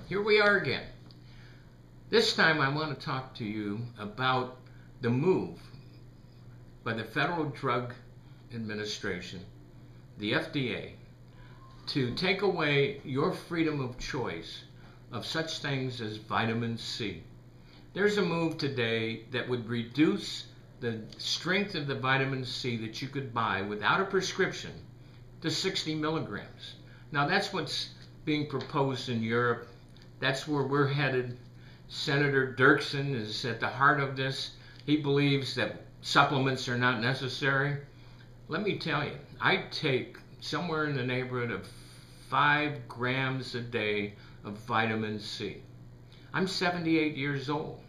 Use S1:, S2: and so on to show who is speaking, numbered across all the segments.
S1: here we are again. This time I want to talk to you about the move by the Federal Drug Administration, the FDA, to take away your freedom of choice of such things as vitamin C. There's a move today that would reduce the strength of the vitamin C that you could buy without a prescription to 60 milligrams. Now that's what's being proposed in Europe. That's where we're headed. Senator Dirksen is at the heart of this. He believes that supplements are not necessary. Let me tell you, I take somewhere in the neighborhood of 5 grams a day of vitamin C. I'm 78 years old.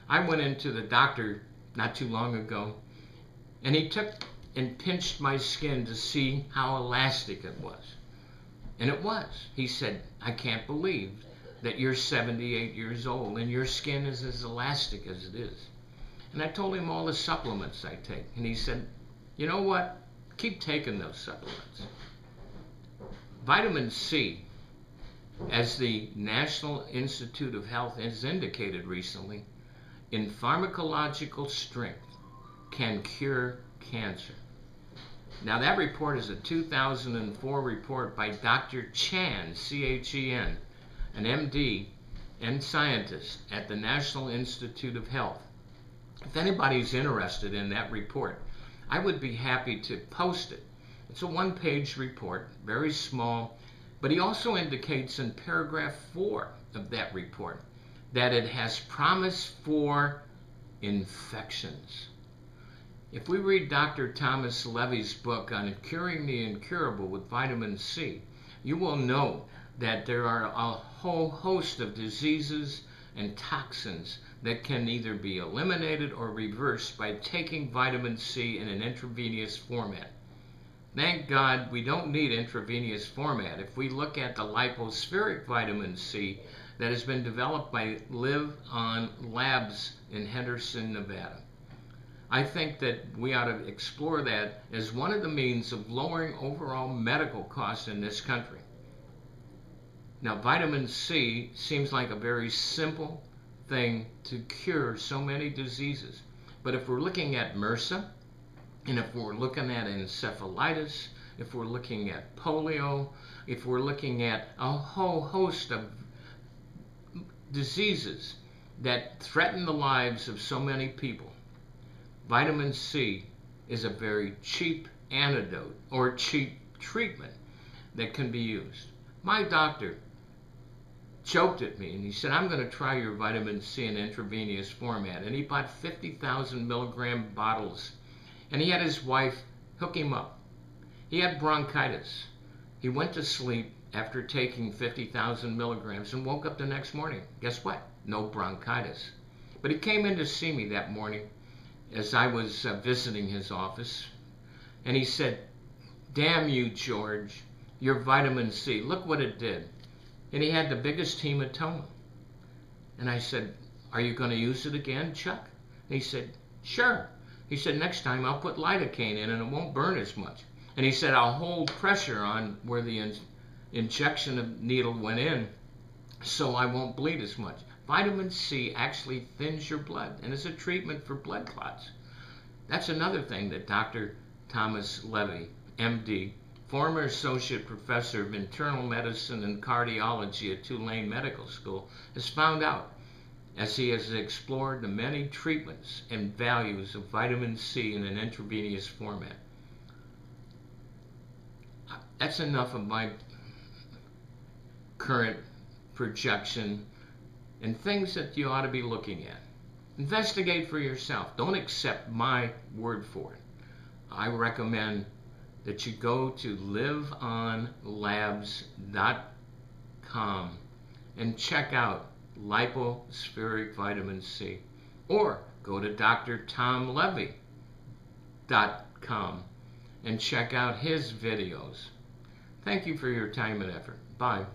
S1: I went into the doctor not too long ago, and he took and pinched my skin to see how elastic it was. And it was. He said, I can't believe that you're 78 years old and your skin is as elastic as it is. And I told him all the supplements I take. And he said, you know what? Keep taking those supplements. Vitamin C, as the National Institute of Health has indicated recently, in pharmacological strength, can cure cancer. Now that report is a 2004 report by Dr. Chan, C-H-E-N, an MD and scientist at the National Institute of Health. If anybody's interested in that report, I would be happy to post it. It's a one-page report, very small, but he also indicates in paragraph 4 of that report that it has promise for infections. If we read Dr. Thomas Levy's book on curing the incurable with vitamin C, you will know that there are a whole host of diseases and toxins that can either be eliminated or reversed by taking vitamin C in an intravenous format. Thank God we don't need intravenous format. If we look at the lipospheric vitamin C that has been developed by Live On Labs in Henderson, Nevada, I think that we ought to explore that as one of the means of lowering overall medical costs in this country. Now, vitamin C seems like a very simple thing to cure so many diseases. But if we're looking at MRSA, and if we're looking at encephalitis, if we're looking at polio, if we're looking at a whole host of diseases that threaten the lives of so many people, vitamin C is a very cheap antidote or cheap treatment that can be used. My doctor joked at me and he said, I'm going to try your vitamin C in intravenous format. And he bought 50,000 milligram bottles. And he had his wife hook him up. He had bronchitis. He went to sleep after taking 50,000 milligrams and woke up the next morning. Guess what? No bronchitis. But he came in to see me that morning as I was visiting his office. And he said, damn you, George, your vitamin C, look what it did. And he had the biggest hematoma. And I said, are you going to use it again, Chuck? And he said, sure. He said, next time I'll put lidocaine in and it won't burn as much. And he said, I'll hold pressure on where the injection of needle went in so I won't bleed as much. Vitamin C actually thins your blood and is a treatment for blood clots. That's another thing that Dr. Thomas Levy, MD, former associate professor of internal medicine and cardiology at Tulane Medical School, has found out as he has explored the many treatments and values of vitamin C in an intravenous format. That's enough of my current projection and things that you ought to be looking at. Investigate for yourself. Don't accept my word for it. I recommend that you go to liveonlabs.com and check out lipospheric vitamin C, or go to drtomlevy.com and check out his videos. Thank you for your time and effort. Bye.